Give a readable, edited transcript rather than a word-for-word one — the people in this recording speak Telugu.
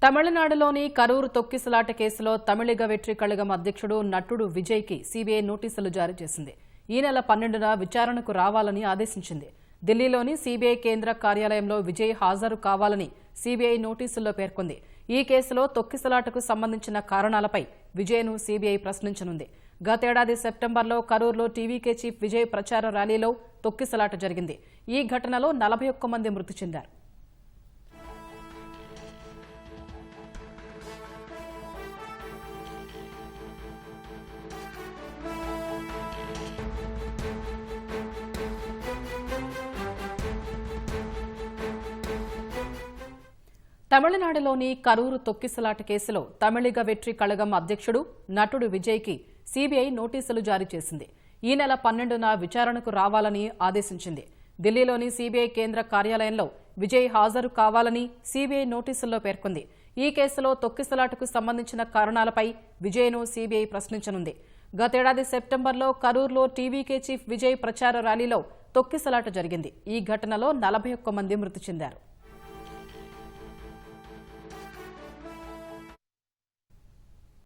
తమిళనాడులోని కరూరు తొక్కిసలాట కేసులో తమిళిగ వెట్రి కళగం అధ్యక్షుడు నటుడు విజయ్కి సీబీఐ నోటీసులు జారీ చేసింది. ఈ నెల 12న విచారణకు రావాలని ఆదేశించింది. ఢిల్లీలోని సీబీఐ కేంద్ర కార్యాలయంలో విజయ్ హాజరు కావాలని సీబీఐ నోటీసుల్లో పేర్కొంది. ఈ కేసులో తొక్కిసలాటకు సంబంధించిన కారణాలపై విజయ్ను సీబీఐ ప్రశ్నించనుంది. గతేడాది సెప్టెంబర్లో కరూరులో టీవీకే చీఫ్ విజయ్ ప్రచార ర్యాలీలో తొక్కిసలాట జరిగింది. ఈ ఘటనలో 41 మంది మృతి చెందారు. తమిళనాడులోని కరూరు తొక్కిసలాట కేసులో తమిళిగ వెట్రి కళగం అధ్యక్షుడు నటుడు విజయ్కి సీబీఐ నోటీసులు జారీ చేసింది. ఈ నెల 12న విచారణకు రావాలని ఆదేశించింది. ఢిల్లీలోని సీబీఐ కేంద్ర కార్యాలయంలో విజయ్ హాజరు కావాలని సీబీఐ నోటీసుల్లో పేర్కొంది. ఈ కేసులో తొక్కిసలాటకు సంబంధించిన కారణాలపై విజయ్ను సీబీఐ ప్రశ్నించనుంది. గతేడాది సెప్టెంబర్లో కరూరులో టీవీకే చీఫ్ విజయ్ ప్రచార ర్యాలీలో తొక్కిసలాట జరిగింది. ఈ ఘటనలో 41 మంది మృతి చెందారు.